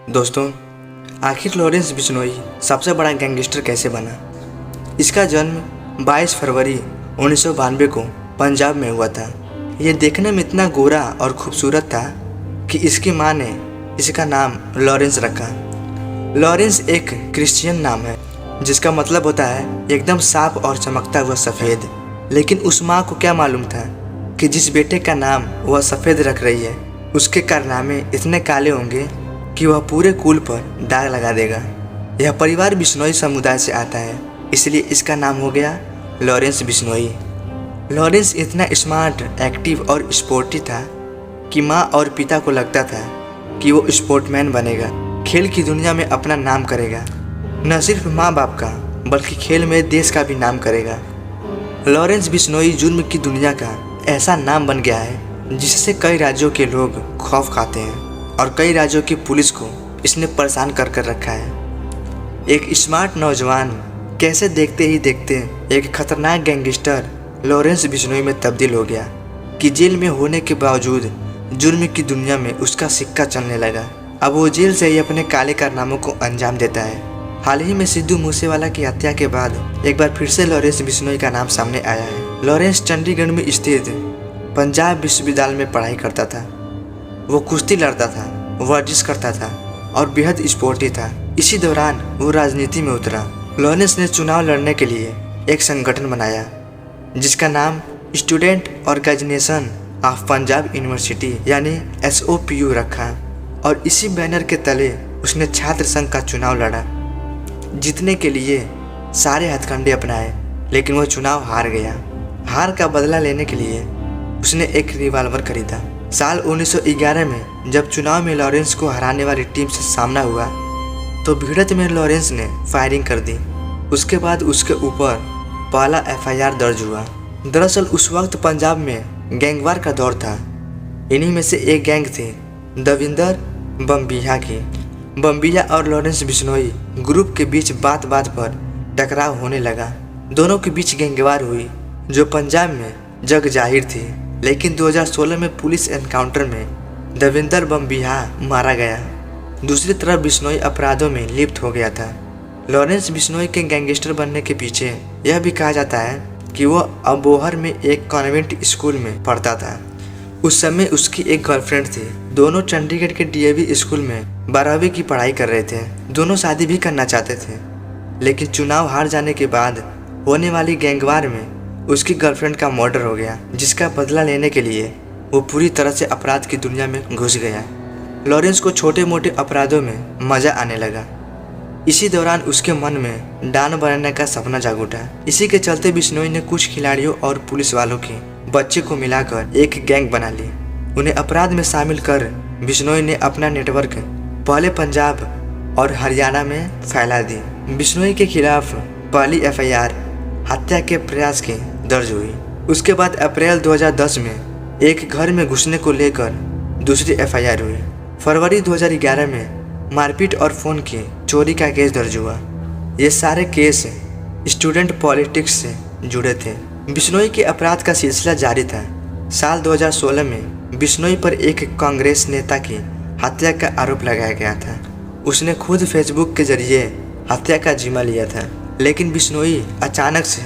दोस्तों, आखिर लॉरेंस बिश्नोई सबसे बड़ा गैंगस्टर कैसे बना? इसका जन्म 22 फरवरी 1992 को पंजाब में हुआ था। यह देखने में इतना गोरा और खूबसूरत था कि इसकी मां ने इसका नाम लॉरेंस रखा। लॉरेंस एक क्रिश्चियन नाम है जिसका मतलब होता है एकदम साफ और चमकता हुआ सफ़ेद। लेकिन उस माँ को क्या मालूम था कि जिस बेटे का नाम वह सफ़ेद रख रही है उसके कारनामे इतने काले होंगे कि वह पूरे कुल पर दाग लगा देगा। यह परिवार बिश्नोई समुदाय से आता है, इसलिए इसका नाम हो गया लॉरेंस बिश्नोई। लॉरेंस इतना स्मार्ट, एक्टिव और स्पोर्टी था कि माँ और पिता को लगता था कि वो स्पोर्टमैन बनेगा, खेल की दुनिया में अपना नाम करेगा। न सिर्फ माँ बाप का बल्कि खेल में देश का भी नाम करेगा। लॉरेंस बिश्नोई जुर्म की दुनिया का ऐसा नाम बन गया है जिससे कई राज्यों के लोग खौफ खाते हैं और कई राज्यों की पुलिस को इसने परेशान कर कर रखा है। एक स्मार्ट नौजवान कैसे देखते ही देखते एक खतरनाक गैंगस्टर लॉरेंस बिश्नोई में तब्दील हो गया कि जेल में होने के बावजूद जुर्म की दुनिया में उसका सिक्का चलने लगा। अब वो जेल से ही अपने काले कारनामों को अंजाम देता है। हाल ही में सिद्धू मूसेवाला की हत्या के बाद एक बार फिर से लॉरेंस बिश्नोई का नाम सामने आया है। लॉरेंस चंडीगढ़ में स्थित पंजाब विश्वविद्यालय में पढ़ाई करता था। वो कुश्ती लड़ता था, वर्जिश करता था और बेहद स्पोर्टी था। इसी दौरान वो राजनीति में उतरा। लॉरेंस ने चुनाव लड़ने के लिए एक संगठन बनाया जिसका नाम student organisation of Punjab university यानी SOPU रखा और इसी बैनर के तले उसने छात्र संघ का चुनाव लड़ा। जीतने के लिए सारे हथकंडे अपनाए, लेकिन वह चुनाव हार गया। हार का बदला लेने के लिए उसने एक रिवॉल्वर खरीदा। साल 1911 में जब चुनाव में लॉरेंस को हराने वाली टीम से सामना हुआ तो भिड़ंत में लॉरेंस ने फायरिंग कर दी। उसके बाद उसके ऊपर पहला FIR दर्ज हुआ। दरअसल उस वक्त पंजाब में गैंगवार का दौर था। इन्हीं में से एक गैंग थी दविंदर बम्बिहा की। बम्बिहा और लॉरेंस बिश्नोई ग्रुप के बीच बात बात पर टकराव होने लगा। दोनों के बीच गैंगवार हुई जो पंजाब में जग जाहिर थी। लेकिन 2016 में पुलिस एनकाउंटर में दविंदर बम्बिहा मारा गया। दूसरी तरफ बिश्नोई अपराधों में लिप्त हो गया था। लॉरेंस बिश्नोई के गैंगस्टर बनने के पीछे यह भी कहा जाता है कि वो अबोहर में एक कॉन्वेंट स्कूल में पढ़ता था। उस समय उसकी एक गर्लफ्रेंड थी। दोनों चंडीगढ़ के DAV स्कूल में 12वीं की पढ़ाई कर रहे थे। दोनों शादी भी करना चाहते थे, लेकिन चुनाव हार जाने के बाद होने वाली गैंगवार में उसकी गर्लफ्रेंड का मर्डर हो गया, जिसका बदला लेने के लिए वो पूरी तरह से अपराध की दुनिया में घुस गया। लॉरेंस को छोटे मोटे अपराधों में मज़ा आने लगा। इसी दौरान उसके मन में डॉन बनने का सपना जाग उठा। इसी के चलते बिश्नोई ने कुछ खिलाड़ियों और पुलिस वालों के बच्चे को मिलाकर एक गैंग बना ली। उन्हें अपराध में शामिल कर बिश्नोई ने अपना नेटवर्क पहले पंजाब और हरियाणा में फैला दी। बिश्नोई के खिलाफ पहली FIR हत्या के प्रयास की दर्ज हुई। उसके बाद अप्रैल 2010 में एक घर में घुसने को लेकर दूसरी FIR हुई। फरवरी 2011 में मारपीट और फ़ोन की चोरी का केस दर्ज हुआ। ये सारे केस स्टूडेंट पॉलिटिक्स से जुड़े थे। बिश्नोई के अपराध का सिलसिला जारी था। साल 2016 में बिश्नोई पर एक कांग्रेस नेता की हत्या का आरोप लगाया गया था। उसने खुद फेसबुक के जरिए हत्या का जिम्मा लिया था। लेकिन बिश्नोई अचानक से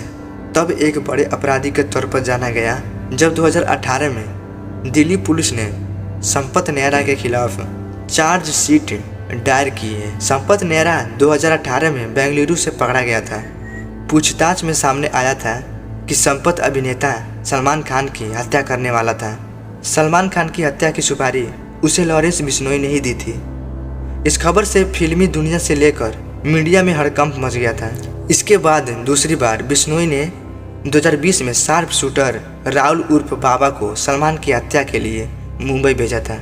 तब एक बड़े अपराधी के तौर पर जाना गया जब 2018 में दिल्ली पुलिस ने संपत नेहरा के खिलाफ चार्जशीट दायर की है। संपत नेहरा 2018 में बेंगलुरु से पकड़ा गया था। पूछताछ में सामने आया था कि संपत अभिनेता सलमान खान की हत्या करने वाला था। सलमान खान की हत्या की सुपारी उसे लॉरेंस बिश्नोई ने ही दी थी। इस खबर से फिल्मी दुनिया से लेकर मीडिया में हड़कंप मच गया था। इसके बाद दूसरी बार बिश्नोई ने 2020 में शार्प शूटर राहुल उर्फ बाबा को सलमान की हत्या के लिए मुंबई भेजा था।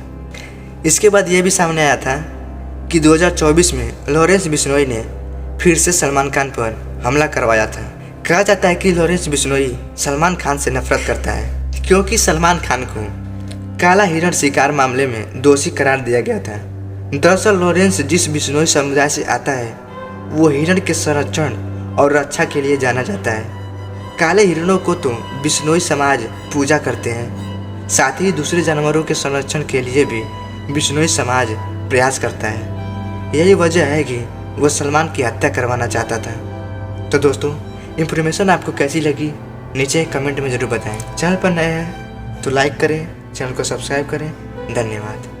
इसके बाद ये भी सामने आया था कि 2024 में लॉरेंस बिश्नोई ने फिर से सलमान खान पर हमला करवाया था। कहा जाता है कि लॉरेंस बिश्नोई सलमान खान से नफरत करता है क्योंकि सलमान खान को काला हिरण शिकार मामले में दोषी करार दिया गया था। दरअसल लॉरेंस जिस बिश्नोई समुदाय से आता है वो हिरण के संरक्षण और रक्षा के लिए जाना जाता है। काले हिरणों को तो बिश्नोई समाज पूजा करते हैं, साथ ही दूसरे जानवरों के संरक्षण के लिए भी बिश्नोई समाज प्रयास करता है। यही वजह है कि वो सलमान की हत्या करवाना चाहता था। तो दोस्तों, इन्फॉर्मेशन आपको कैसी लगी नीचे कमेंट में ज़रूर बताएं। चैनल पर नए हैं तो लाइक करें, चैनल को सब्सक्राइब करें। धन्यवाद।